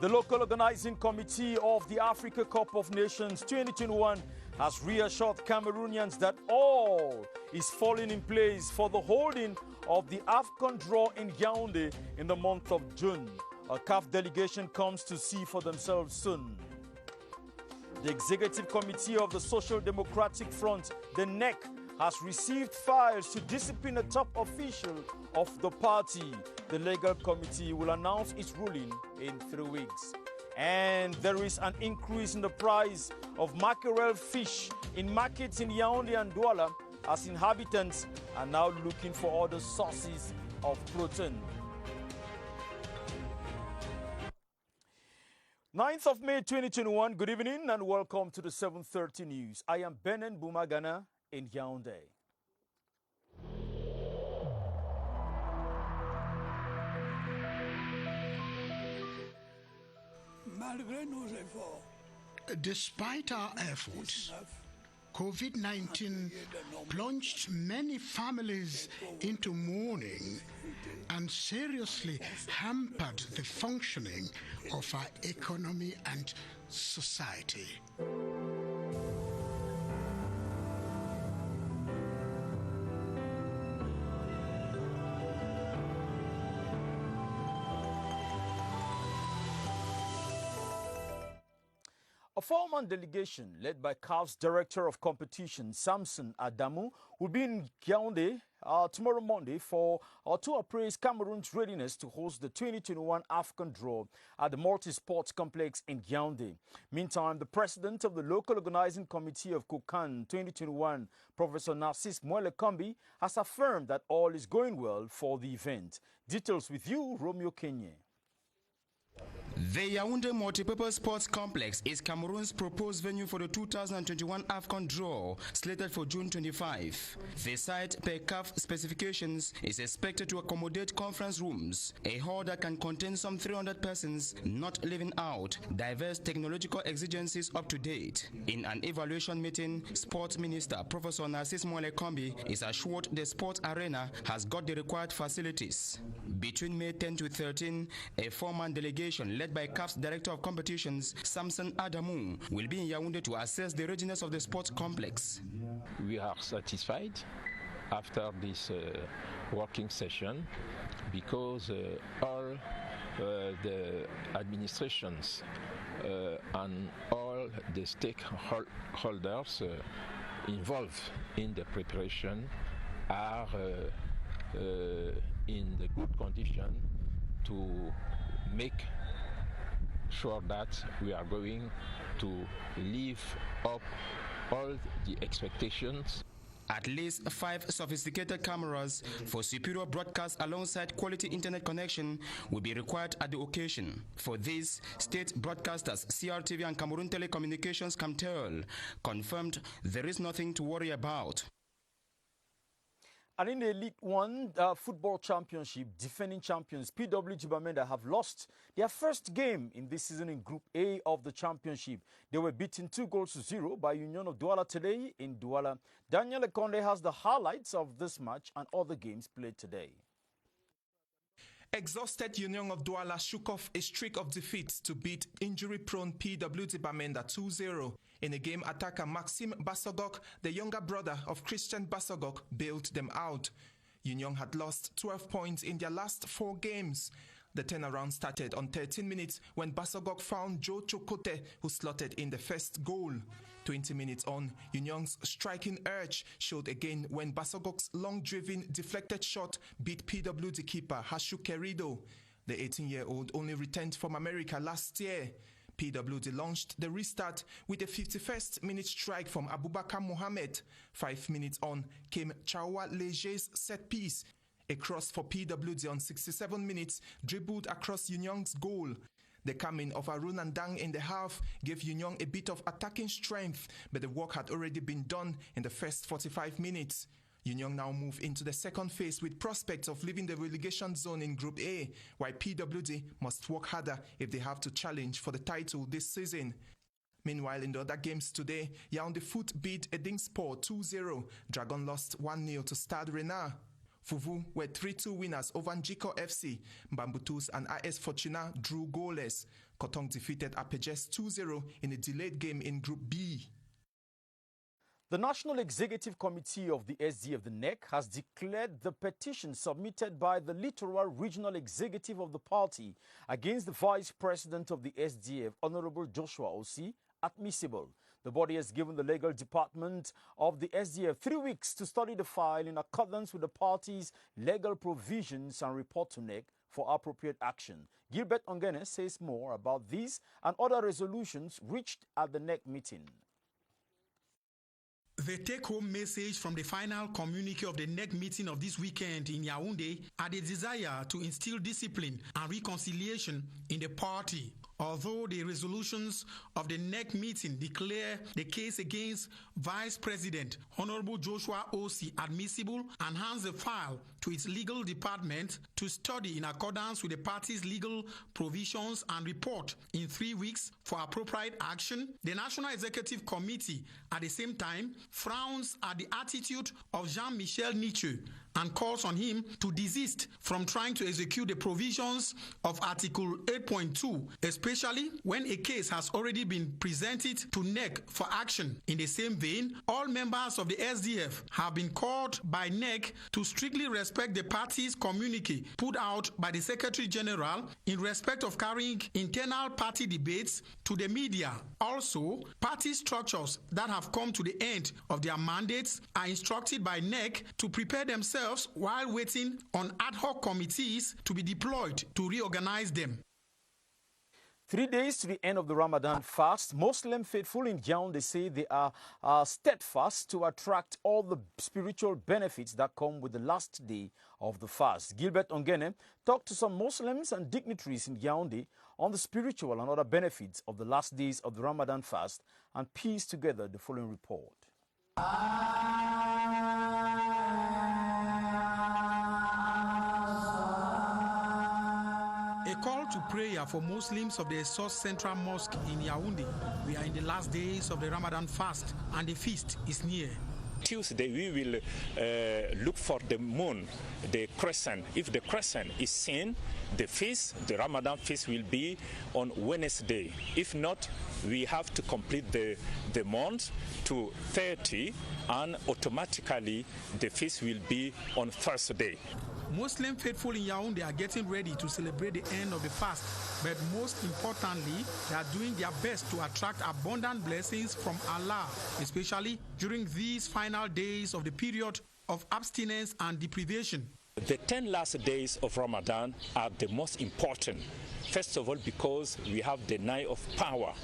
The local organizing committee of the Africa Cup of Nations 2021 has reassured Cameroonians that all is falling in place for the holding of the AFCON draw in Yaoundé in the month of June. A CAF delegation comes to see for themselves soon. The Executive Committee of the Social Democratic Front, the NEC, has received files to discipline a top official of the party. The legal committee will announce its ruling in 3 weeks. And there is an increase in the price of mackerel fish in markets in Yaoundé and Douala as inhabitants are now looking for other sources of protein. 9th of May 2021, good evening and welcome to the 7:30 News. I am Benen Bumagana in Yaoundé. Despite our efforts, COVID-19 plunged many families into mourning and seriously hampered the functioning of our economy and society. A four-man delegation led by CAF's Director of Competition, Samson Adamu, will be in Yaoundé tomorrow Monday to appraise Cameroon's readiness to host the 2021 AFCON draw at the Multi-Sports Complex in Yaoundé. Meantime, the president of the local organizing committee of COCAN 2021, Professor Narcisse Mwelekombi, has affirmed that all is going well for the event. Details with you, Romeo Kenye. The Yaoundé Multipurpose Sports Complex is Cameroon's proposed venue for the 2021 AFCON draw, slated for June 25. The site, per CAF specifications, is expected to accommodate conference rooms, a hall that can contain some 300 persons, not leaving out diverse technological exigencies up to date. In an evaluation meeting, Sports Minister Professor Narcisse Mwelekombi is assured the sports arena has got the required facilities. Between May 10 to 13, a four-man delegation led by CAF's Director of Competitions, Samson Adamu, will be in Yaoundé to assess the readiness of the sports complex. We are satisfied after this working session because all the administrations and all the stakeholders involved in the preparation are in the good condition to make sure that we are going to live up all the expectations. At least 5 sophisticated cameras for superior broadcast alongside quality internet connection will be required at the occasion. For this, state broadcasters Crtv and Cameroon Telecommunications Camtel confirmed there is nothing to worry about. And in the Elite One Football Championship, defending champions PWG Bamenda have lost their first game in this season in Group A of the championship. They were beaten 2-0 by Union of Douala today in Douala. Daniel Ekonde has the highlights of this match and other games played today. Exhausted Union of Douala shook off a streak of defeats to beat injury-prone PWG Bamenda 2-0. In a game, attacker Maxime Basogok, the younger brother of Christian Basogok, bailed them out. Union had lost 12 points in their last 4 games. The turnaround started on 13 minutes when Basogok found Joe Chokote, who slotted in the first goal. 20 minutes on, Union's striking urge showed again when Basogok's long-driven deflected shot beat PWD keeper Hashu Kerido. The 18-year-old only returned from America last year. PWD launched the restart with a 51st minute strike from Abubakar Mohamed. 5 minutes on came Chawa Leger's set piece. A cross for PWD on 67 minutes dribbled across Union's goal. The coming of Arun Andang in the half gave Union a bit of attacking strength, but the work had already been done in the first 45 minutes. Union now move into the second phase with prospects of leaving the relegation zone in Group A, while PWD must work harder if they have to challenge for the title this season. Meanwhile, in the other games today, Yaoundé Foot beat Edingsport 2-0. Dragon lost 1-0 to Stade Renard. Fufu were 3-2 winners over Njiko FC. Mbambutus and AS Fortuna drew goalless. Kotong defeated Apejes 2-0 in a delayed game in Group B. The National Executive Committee of the SDF, the NEC, has declared the petition submitted by the Littoral Regional Executive of the party against the Vice President of the SDF, Honorable Joshua Osi, admissible. The body has given the legal department of the SDF 3 weeks to study the file in accordance with the party's legal provisions and report to NEC for appropriate action. Gilbert Ongene says more about these and other resolutions reached at the NEC meeting. The take-home message from the final communique of the NEC meeting of this weekend in Yaoundé are the desire to instill discipline and reconciliation in the party. Although the resolutions of the NEC meeting declare the case against Vice President Honorable Joshua Osi admissible and hands the file to its legal department to study in accordance with the party's legal provisions and report in 3 weeks for appropriate action, the National Executive Committee at the same time frowns at the attitude of Jean-Michel Nietzsche and calls on him to desist from trying to execute the provisions of Article 8.2, especially when a case has already been presented to NEC for action. In the same vein, all members of the SDF have been called by NEC to strictly respect the party's communique put out by the Secretary General in respect of carrying internal party debates to the media. Also, party structures that have come to the end of their mandates are instructed by NEC to prepare themselves while waiting on ad hoc committees to be deployed to reorganize them. 3 days to the end of the Ramadan fast, Muslim faithful in Yaoundé say they are steadfast to attract all the spiritual benefits that come with the last day of the fast. Gilbert Ongene talked to some Muslims and dignitaries in Yaoundé on the spiritual and other benefits of the last days of the Ramadan fast and pieced together the following report. A call to prayer for Muslims of the South Central Mosque in Yaoundé. We are in the last days of the Ramadan fast and the feast is near. Tuesday we will look for the moon, the crescent. If the crescent is seen, the feast, the Ramadan feast will be on Wednesday. If not, we have to complete the month to 30 and automatically the feast will be on Thursday. Muslim faithful in Yaoundé are getting ready to celebrate the end of the fast, but most importantly, they are doing their best to attract abundant blessings from Allah, especially during these final days of the period of abstinence and deprivation. The 10 last days of Ramadan are the most important. First of all, because we have the night of power.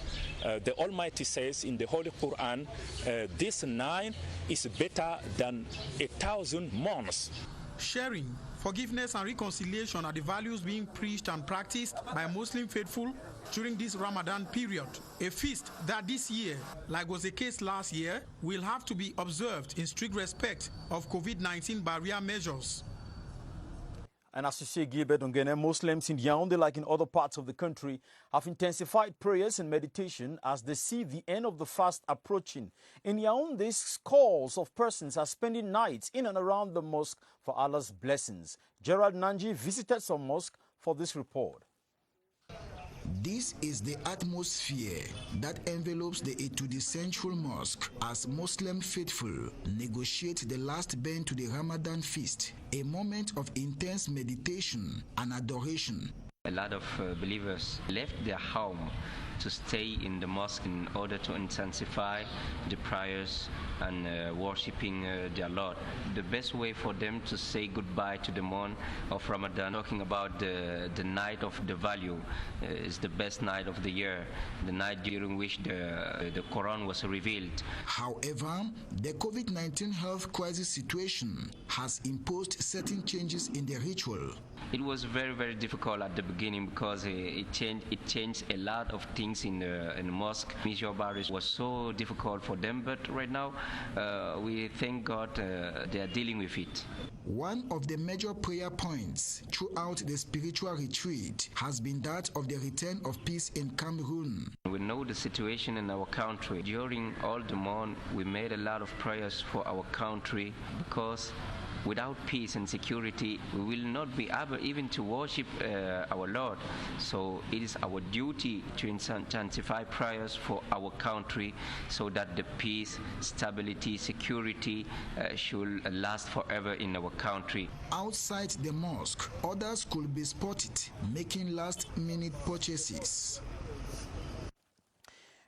The Almighty says in the Holy Quran, this night is better than 1,000 months. Sharing, forgiveness and reconciliation are the values being preached and practiced by Muslim faithful during this Ramadan period. A feast that this year, like was the case last year, will have to be observed in strict respect of COVID-19 barrier measures. And as you say, Gilbert Ongene, Muslims in Yaoundé, like in other parts of the country, have intensified prayers and meditation as they see the end of the fast approaching. In Yaoundé, scores of persons are spending nights in and around the mosque for Allah's blessings. Gerald Nanji visited some mosques for this report. This is the atmosphere that envelopes the Etudi Central Mosque as Muslim faithful negotiate the last bend to the Ramadan feast, a moment of intense meditation and adoration. A lot of believers left their home to stay in the mosque in order to intensify the prayers and worshipping their Lord. The best way for them to say goodbye to the month of Ramadan, talking about the night of the value, is the best night of the year, the night during which the Quran was revealed. However, the COVID-19 health crisis situation has imposed certain changes in the ritual. It was very, very difficult at the beginning because it changed a lot of things in the mosque. Major barriers was so difficult for them, but right now we thank God they are dealing with it. One of the major prayer points throughout the spiritual retreat has been that of the return of peace in Cameroon. We know the situation in our country. During all the month, we made a lot of prayers for our country because Without peace and security, we will not be able even to worship our Lord. So it is our duty to intensify prayers for our country so that the peace, stability, security should last forever in our country. Outside the mosque, others could be spotted making last-minute purchases.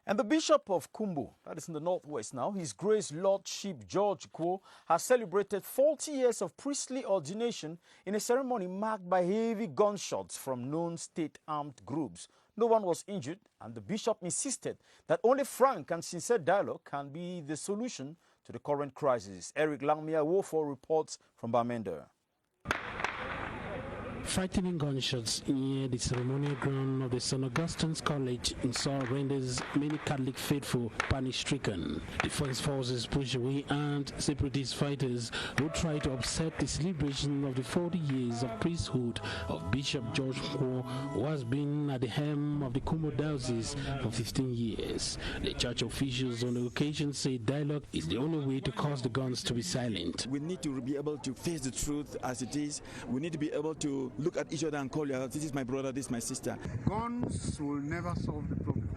And the Bishop of Kumbu, that is in the northwest now, His Grace Lordship George Kwo, has celebrated 40 years of priestly ordination in a ceremony marked by heavy gunshots from known state-armed groups. No one was injured, and the bishop insisted that only frank and sincere dialogue can be the solution to the current crisis. Eric Langmia Wofo reports from Bamenda. Frightening gunshots near the ceremonial ground of the St. Augustine's College in Seoul renders many Catholic faithful panic-stricken. Defense forces push away armed separatist fighters who try to upset the celebration of the 40 years of priesthood of Bishop George Kwo, who has been at the helm of the Kumbu Diocese for 15 years. The church officials on the occasion say dialogue is the only way to cause the guns to be silent. We need to be able to face the truth as it is. We need to be able to look at each other and call you, this is my brother, this is my sister. Guns will never solve the problem.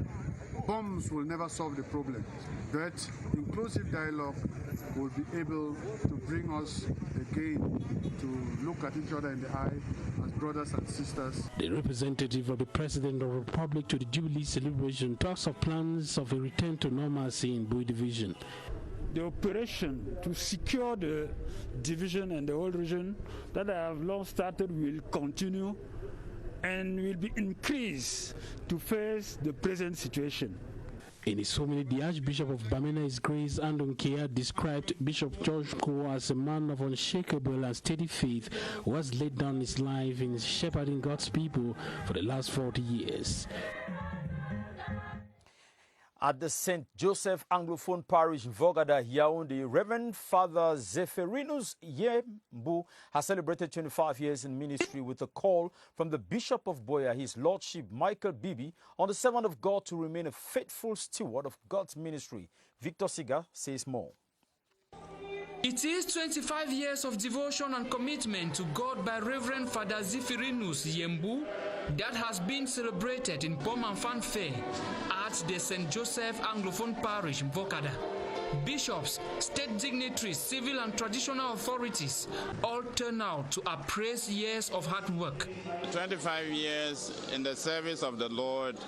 Bombs will never solve the problem. But inclusive dialogue will be able to bring us again to look at each other in the eye as brothers and sisters. The representative of the President of the Republic to the Jubilee celebration talks of plans of a return to normalcy in Bui Division. The operation to secure the division and the whole region that I have long started will continue and will be increased to face the present situation. In his homily, the Archbishop of Bamenda, His Grace Andonkia, described Bishop George Kwo as a man of unshakable and steady faith who has laid down his life in shepherding God's people for the last 40 years. At the St. Joseph Anglophone Parish in Vogada, Yaoundé, Reverend Father Zepherinus Yembu has celebrated 25 years in ministry with a call from the Bishop of Boya, His Lordship Michael Bibi, on the servant of God to remain a faithful steward of God's ministry. Victor Siga says more. It is 25 years of devotion and commitment to God by Reverend Father Zepherinus Yembu that has been celebrated in pomp and fanfare at the St. Joseph Anglophone Parish in Vokada. Bishops, state dignitaries, civil and traditional authorities all turn out to appraise years of hard work. 25 years in the service of the Lord.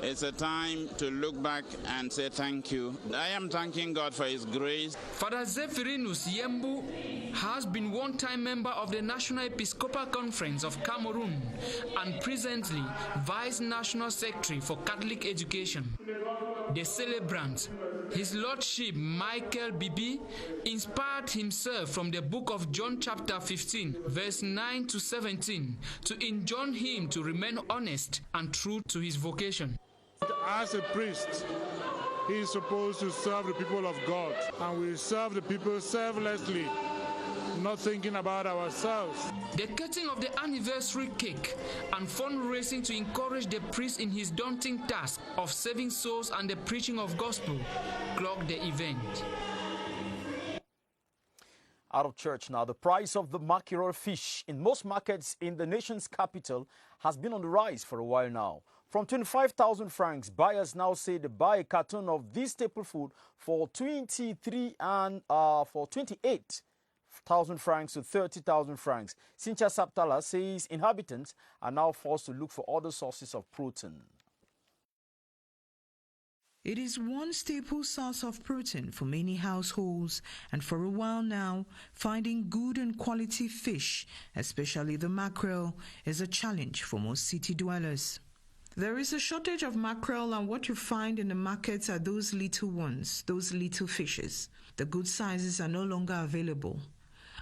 It's a time to look back and say thank you. I am thanking God for His grace. Father Zepherinus Yembu has been one-time member of the National Episcopal Conference of Cameroon and presently Vice National Secretary for Catholic Education. The celebrant, His Lordship Michael Bibi, inspired himself from the book of John chapter 15, verse 9 to 17, to enjoin him to remain honest and true to his vocation. As a priest, he is supposed to serve the people of God, and we serve the people selflessly, not thinking about ourselves. The cutting of the anniversary cake and fundraising to encourage the priest in his daunting task of saving souls and the preaching of gospel clocked the event. Out of church now, the price of the mackerel fish in most markets in the nation's capital has been on the rise for a while now. From 25,000 francs, buyers now say they buy a carton of this staple food for 28,000 francs to 30,000 francs. Cynthia Saptala says inhabitants are now forced to look for other sources of protein. It is one staple source of protein for many households, and for a while now, finding good and quality fish, especially the mackerel, is a challenge for most city dwellers. There is a shortage of mackerel, and what you find in the markets are those little ones, those little fishes. The good sizes are no longer available.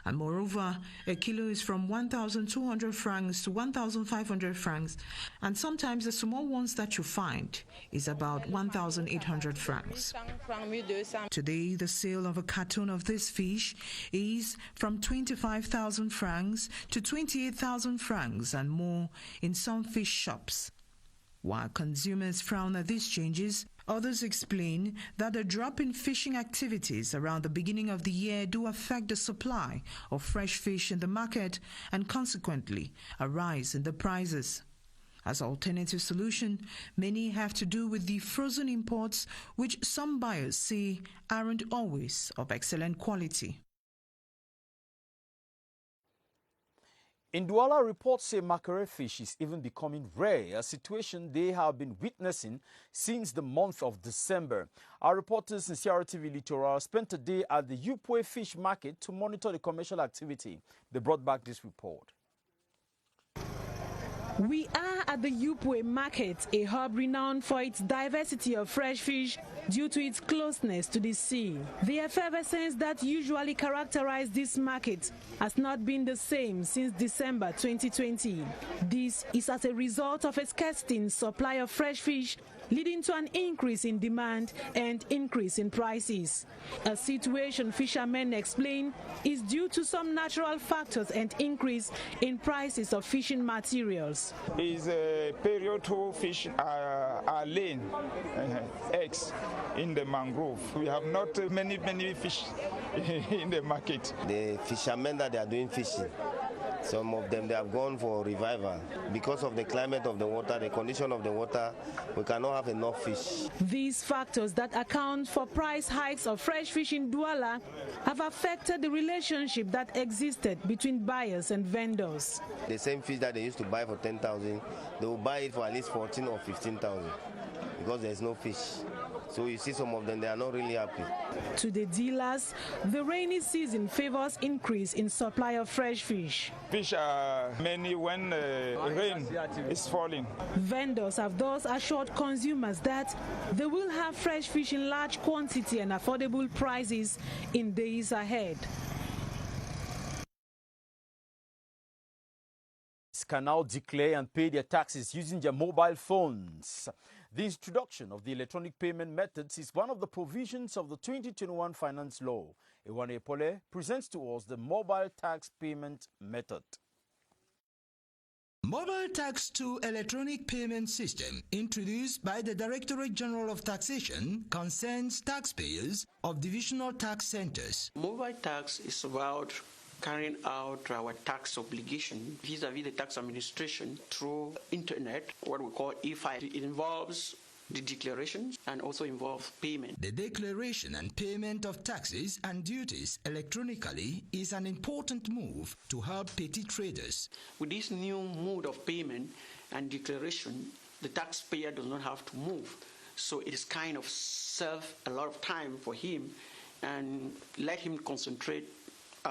And moreover, a kilo is from 1,200 francs to 1,500 francs, and sometimes the small ones that you find is about 1,800 francs. Today, the sale of a carton of this fish is from 25,000 francs to 28,000 francs and more in some fish shops. While consumers frown at these changes, Others explain that the drop in fishing activities around the beginning of the year do affect the supply of fresh fish in the market and consequently a rise in the prices. As alternative solution, many have to do with the frozen imports, which some buyers say aren't always of excellent quality. In Douala, reports say mackerel fish is even becoming rare, a situation they have been witnessing since the month of December. Our reporters in Crtv Littoral spent a day at the Upwe Fish Market to monitor the commercial activity. They brought back this report. We are at the Upwe Market, a hub renowned for its diversity of fresh fish due to its closeness to the sea. The effervescence that usually characterized this market has not been the same since December 2020. This is as a result of a scarcity in supply of fresh fish, leading to an increase in demand and increase in prices. A situation fishermen explain is due to some natural factors and increase in prices of fishing materials. Is a period to fish are laying eggs in the mangrove. We have not many fish in the market. The fishermen that they are doing fishing, some of them they have gone for revival. Because of the climate of the water, the condition of the water, we cannot have enough fish. These factors that account for price hikes of fresh fish in Douala have affected the relationship that existed between buyers and vendors. The same fish that they used to buy for 10,000, they will buy it for at least 14 or 15,000 because there is no fish. So you see some of them, they are not really happy. To the dealers, the rainy season favors increase in supply of fresh fish. Fish are many when rain is falling. Vendors have thus assured consumers that they will have fresh fish in large quantity and affordable prices in days ahead. Can now declare and pay their taxes using their mobile phones. The introduction of the electronic payment methods is one of the provisions of the 2021 Finance Law. Ewane Epole presents to us the mobile tax payment method. Mobile Tax 2 electronic payment system introduced by the Directorate General of Taxation concerns taxpayers of divisional tax centers. Mobile tax is about carrying out our tax obligation vis-a-vis the tax administration through internet, what we call e-file. It involves the declarations and also involves payment. The declaration and payment of taxes and duties electronically is an important move to help petty traders. With this new mode of payment and declaration, the taxpayer does not have to move. So it is kind of serve a lot of time for him and let him concentrate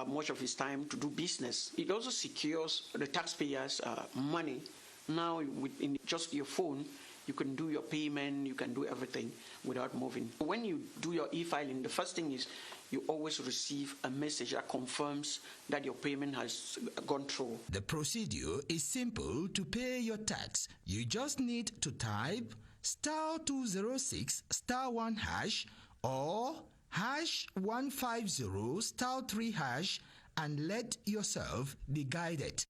much of his time to do business. It also secures the taxpayers' money. Now, in just your phone, you can do your payment, you can do everything without moving. When you do your e-filing, the first thing is you always receive a message that confirms that your payment has gone through. The procedure is simple to pay your tax. You just need to type *206 *1 hash or #150 *3 hash and let yourself be guided.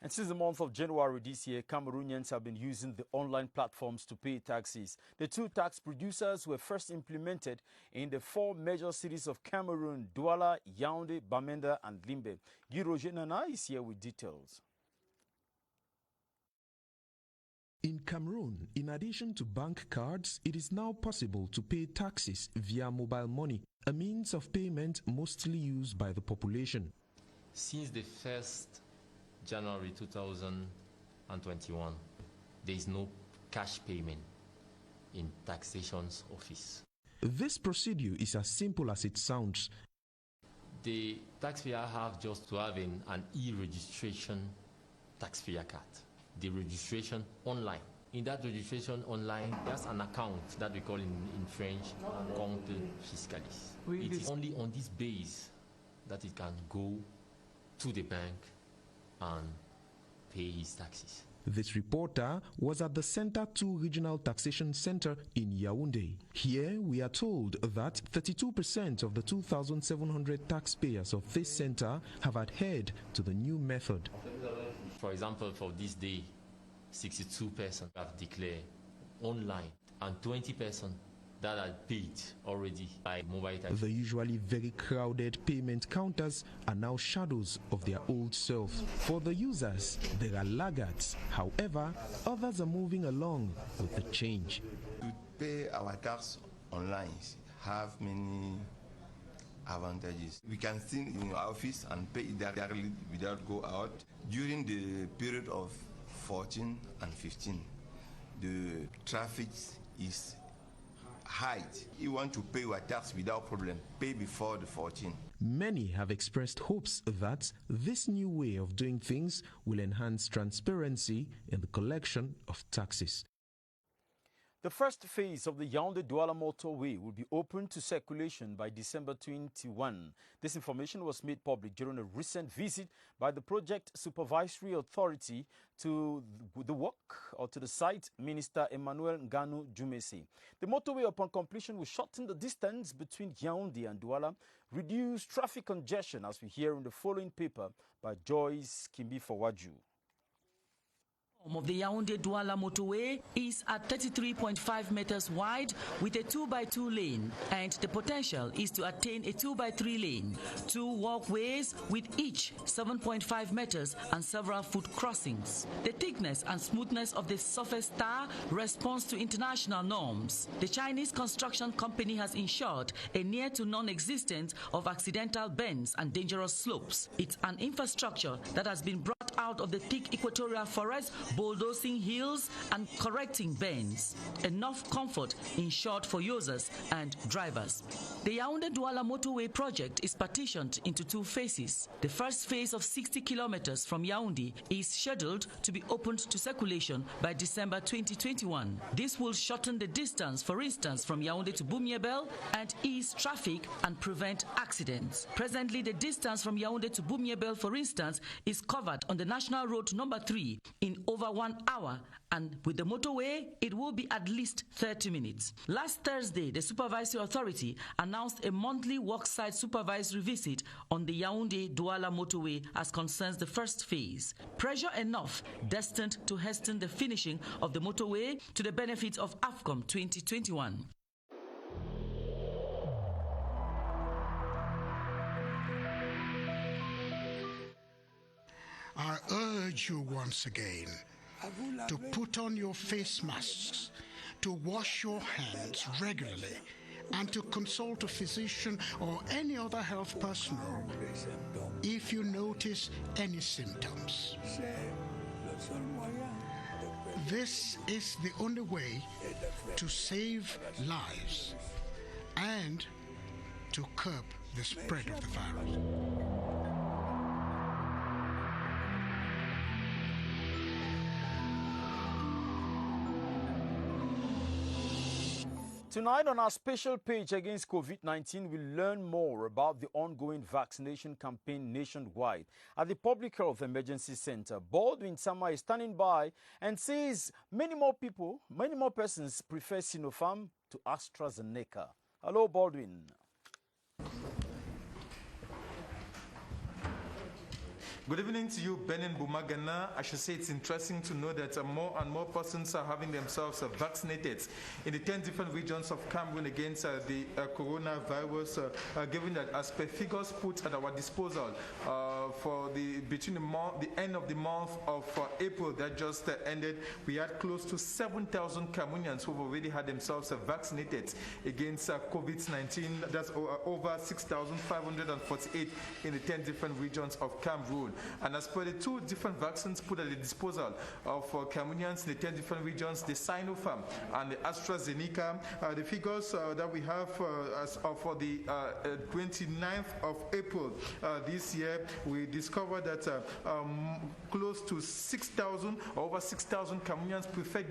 And since the month of January this year, Cameroonians have been using the online platforms to pay taxes. The two tax producers were first implemented in the 4 major cities of Cameroon: Douala, Yaoundé, Bamenda, and Limbe. Guy Roger Nana is here with details. In Cameroon, in addition to bank cards, it is now possible to pay taxes via mobile money, a means of payment mostly used by the population. Since the 1st January 2021, there is no cash payment in taxation's office. This procedure is as simple as it sounds. The taxpayer have just to have an e-registration taxpayer card. The registration online. In that registration online, there's an account that we call in French compte fiscalis. It is only on this base that it can go to the bank and pay his taxes. This reporter was at the Center 2 Regional Taxation Center in Yaoundé. Here we are told that 32% of the 2,700 taxpayers of this center have adhered to the new method. For example, for this day, 62% have declared online, and 20 persons that are paid already by mobile taxi. The usually very crowded payment counters are now shadows of their old self. For the users, there are laggards. However, others are moving along with the change. To pay our tax online have many advantages. We can sit in our office and pay it directly without go out. During the period of 14 and 15, the traffic is high. You want to pay your tax without problem, pay before the 14. Many have expressed hopes that this new way of doing things will enhance transparency in the collection of taxes. The first phase of the Yaoundé-Douala motorway will be open to circulation by December 21. This information was made public during a recent visit by the Project Supervisory Authority to the work or to the site, Minister Emmanuel Nganu Jumese. The motorway upon completion will shorten the distance between Yaoundé and Douala, reduce traffic congestion, as we hear in the following paper by Joyce Kimbi Fawaju. Of the Yaoundé-Douala motorway is at 33.5 meters wide with a 2x2 lane, and the potential is to attain a 2x3 lane, 2 walkways with each 7.5 meters and several foot crossings. The thickness and smoothness of the surface tar responds to international norms. The Chinese construction company has ensured a near to non-existence of accidental bends and dangerous slopes. It's an infrastructure that has been brought out of the thick equatorial forest, bulldozing hills and correcting bends. Enough comfort ensured for users and drivers. The Yaoundé-Douala motorway project is partitioned into 2 phases. The first phase of 60 kilometers from Yaoundé is scheduled to be opened to circulation by December 2021. This will shorten the distance, for instance, from Yaoundé to Bumiebel, and ease traffic and prevent accidents. Presently, the distance from Yaoundé to Bumiebel, for instance, is covered on the National Road number 3 in over 1 hour, and with the motorway, it will be at least 30 minutes. Last Thursday, the Supervisory Authority announced a monthly worksite supervisory visit on the Yaoundé-Douala motorway as concerns the first phase. Pressure enough destined to hasten the finishing of the motorway to the benefit of AFCOM 2021. I urge you once again to put on your face masks, to wash your hands regularly, and to consult a physician or any other health personnel if you notice any symptoms. This is the only way to save lives and to curb the spread of the virus. Tonight on our special page against COVID-19, we'll learn more about the ongoing vaccination campaign nationwide. At the Public Health Emergency Center, Baldwin Sama is standing by and says many more persons prefer Sinopharm to AstraZeneca. Hello, Baldwin. Good evening to you, Benin Bumagana. I should say it's interesting to know that more and more persons are having themselves vaccinated in the 10 different regions of Cameroon against the coronavirus, given that as per figures put at our disposal for between the end of the month of April that just ended, we had close to 7,000 Cameroonians who have already had themselves vaccinated against COVID-19. That's over 6,548 in the 10 different regions of Cameroon. And as per the 2 different vaccines put at the disposal of Cameroonians in the 10 different regions, the Sinopharm and the AstraZeneca, the figures that we have for the 29th of April this year, we discovered that close to 6,000 or over 6,000 Cameroonians preferred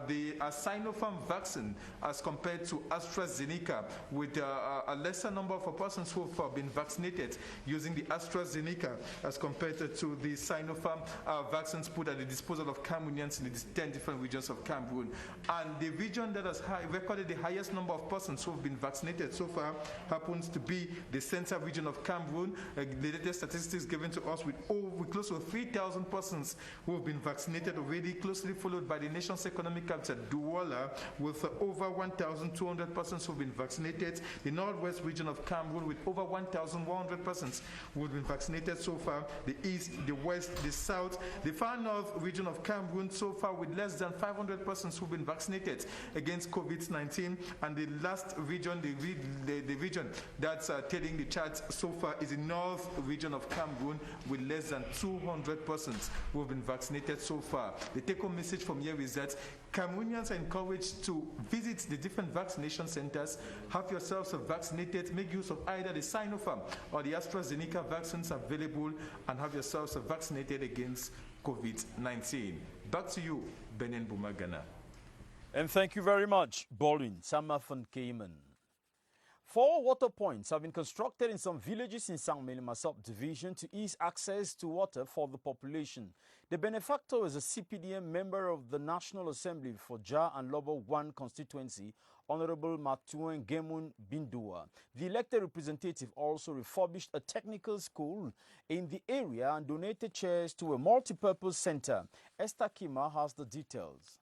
the Sinopharm vaccine as compared to AstraZeneca, with a lesser number of persons who have been vaccinated using the AstraZeneca as compared to the Sinopharm vaccines put at the disposal of Cameroonians in the 10 different regions of Cameroon. And the region that has recorded the highest number of persons who have been vaccinated so far happens to be the central region of Cameroon. The latest statistics given to us with close to 3,000 persons who have been vaccinated already, closely followed by the nation's economic capital, Douala, with over 1,200 persons who have been vaccinated. The northwest region of Cameroon with over 1,100 persons who have been vaccinated so far. The east, the west, the south, the far north region of Cameroon so far with less than 500 persons who have been vaccinated against COVID-19. And the last region, the region that's telling the charts so far is the north region of Cameroon with less than 200 persons who have been vaccinated so far. The take-home message from here is that Cameroonians are encouraged to visit the different vaccination centers, have yourselves vaccinated, make use of either the Sinopharm or the AstraZeneca vaccines available, and have yourselves vaccinated against COVID-19. Back to you, Benin Bumagana. And thank you very much, Bolin Samafan Cayman. 4 water points have been constructed in some villages in Sang Melima subdivision to ease access to water for the population. The benefactor is a CPDM member of the National Assembly for Ja and Lobo 1 constituency, Honorable Matuen Gemun Bindua. The elected representative also refurbished a technical school in the area and donated chairs to a multi-purpose center. Esther Kmer has the details.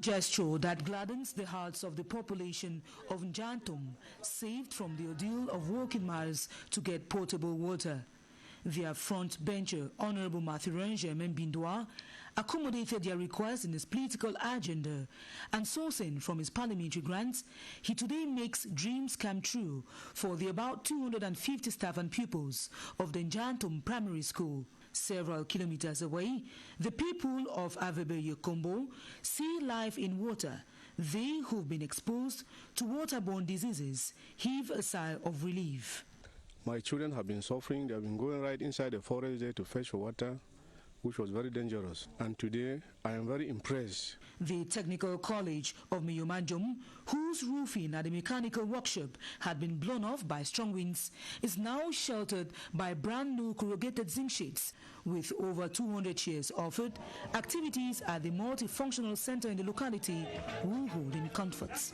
Gesture that gladdens the hearts of the population of Njantum, saved from the ordeal of walking miles to get potable water. Their front bencher, Honorable Mathurenje Mbindwa, accommodated their request in his political agenda, and sourcing from his parliamentary grants, he today makes dreams come true for the about 250 staff and pupils of the Njantum Primary School. Several kilometers away, the people of Avebe Kombo see life in water. They who've been exposed to waterborne diseases heave a sigh of relief. My children have been suffering. They have been going right inside the forest there to fetch water, which was very dangerous. And today, I am very impressed. The Technical College of Miyomanjum, whose roofing at the mechanical workshop had been blown off by strong winds, is now sheltered by brand new corrugated zinc sheets. With over 200 chairs offered, activities at the multifunctional center in the locality will hold in comforts.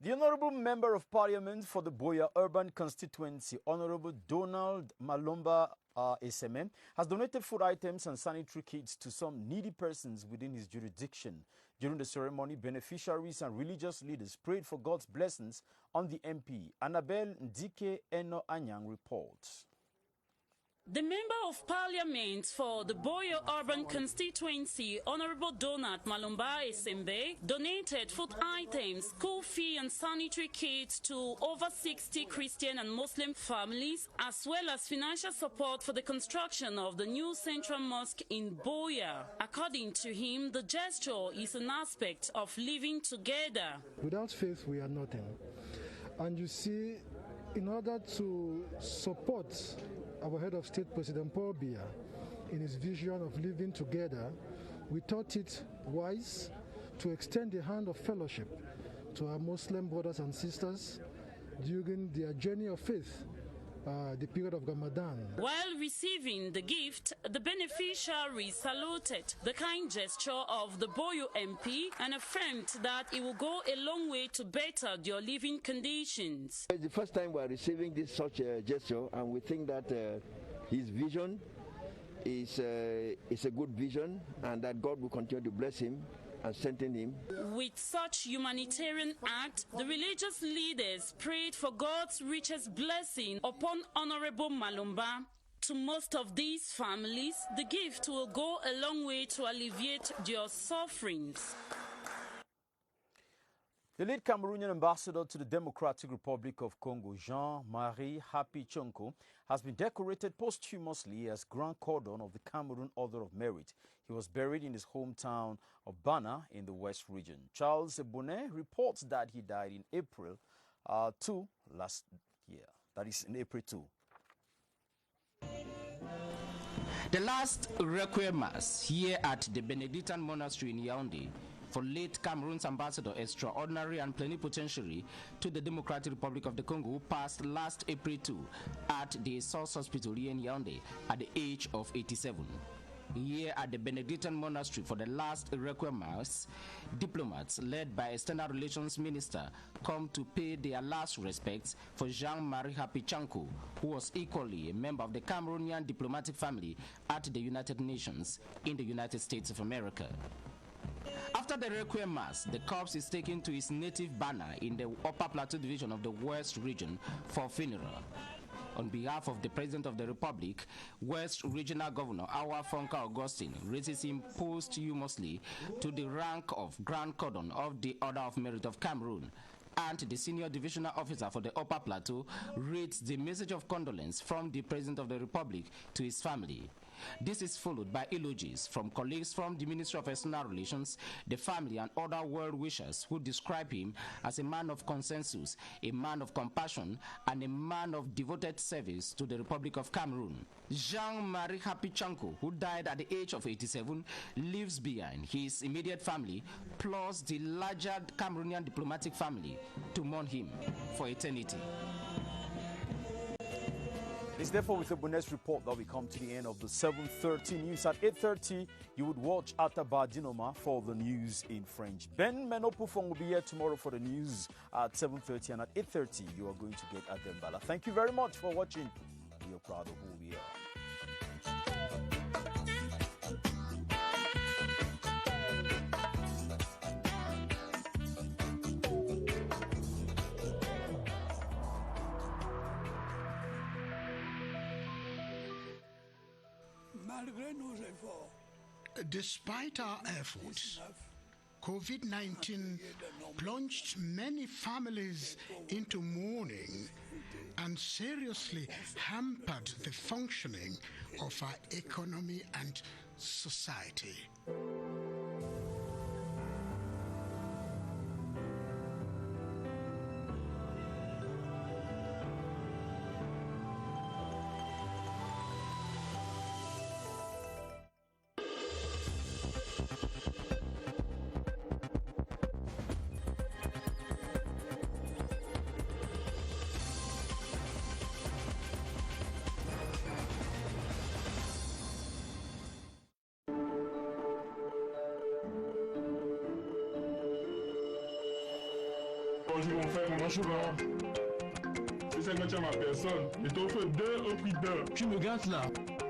The Honorable Member of Parliament for the Boya Urban Constituency, Honorable Donald Malomba Eseme, has donated food items and sanitary kits to some needy persons within his jurisdiction. During the ceremony, beneficiaries and religious leaders prayed for God's blessings on the MP. Annabelle Ndike Eno Anyang reports. The Member of Parliament for the Boyo Urban Constituency, Honorable Donald Malomba Esembe, donated food items, school fee and sanitary kits to over 60 Christian and Muslim families, as well as financial support for the construction of the new central mosque in Boya. According to him, the gesture is an aspect of living together. Without faith, we are nothing. And you see, in order to support our head of state, President Paul Biya, in his vision of living together, we thought it wise to extend the hand of fellowship to our Muslim brothers and sisters during their journey of faith, the period of Ramadan. While receiving the gift, the beneficiary saluted the kind gesture of the Boyo MP and affirmed that it will go a long way to better their living conditions. It's the first time we are receiving such a gesture, and we think that his vision is a good vision, and that God will continue to bless him and strengthen him. With such humanitarian act, the religious leaders prayed for God's richest blessing upon Honorable Malomba. To most of these families, the gift will go a long way to alleviate their sufferings. The late Cameroonian ambassador to the Democratic Republic of Congo, Jean-Marie Happy Chonko, has been decorated posthumously as Grand Cordon of the Cameroon Order of Merit. He was buried in his hometown of Bana in the West region. Charles Bonnet reports that he died in April 2 last year. That is in April 2. The last Requiem Mass here at the Benedictine Monastery in Yaoundé for late Cameroon's ambassador, extraordinary and plenipotentiary to the Democratic Republic of the Congo, passed last April 2 at the Source Hospital here in Yaoundé at the age of 87. Here at the Benedictine Monastery for the last Requiem Mass, diplomats led by External Relations Minister come to pay their last respects for Jean-Marie Hapichanko, who was equally a member of the Cameroonian diplomatic family at the United Nations in the United States of America. After the Requiem Mass, the corpse is taken to its native Bana in the Upper Plateau Division of the West Region for funeral. On behalf of the President of the Republic, West Regional Governor Awa Fonka Augustine raises him posthumously to the rank of Grand Cordon of the Order of Merit of Cameroon, and the Senior Divisional Officer for the Upper Plateau reads the message of condolence from the President of the Republic to his family. This is followed by eulogies from colleagues from the Ministry of External Relations, the family, and other well-wishers who describe him as a man of consensus, a man of compassion, and a man of devoted service to the Republic of Cameroon. Jean-Marie Hapichanko, who died at the age of 87, leaves behind his immediate family plus the larger Cameroonian diplomatic family to mourn him for eternity. It's therefore with the Bunes report that we come to the end of the 7:30 news. At 8:30, you would watch Ataba Dinoma for the news in French. Ben Menopufong will be here tomorrow for the news at 7:30, and at 8:30, you are going to get Adembala. Thank you very much for watching. We are proud of who we are. Despite our efforts, COVID-19 plunged many families into mourning and seriously hampered the functioning of our economy and society. Bonjour mon frère, mon enchevant. Si c'est que tu as ma personne, je t'offre 2 au prix d'1. Tu me gâtes là.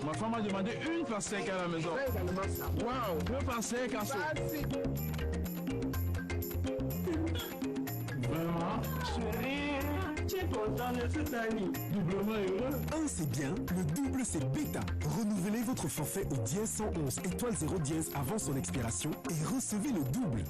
Ma femme m'a demandé 1 par 5 à la maison. Waouh, 2 par 5 à ça. Vraiment? Chérie, tu es content de cette année. Doublement heureux. 1 c'est bien, le double c'est bêta. Renouvelez votre forfait au dièse 111 étoile 0 dièse avant son expiration et recevez le double.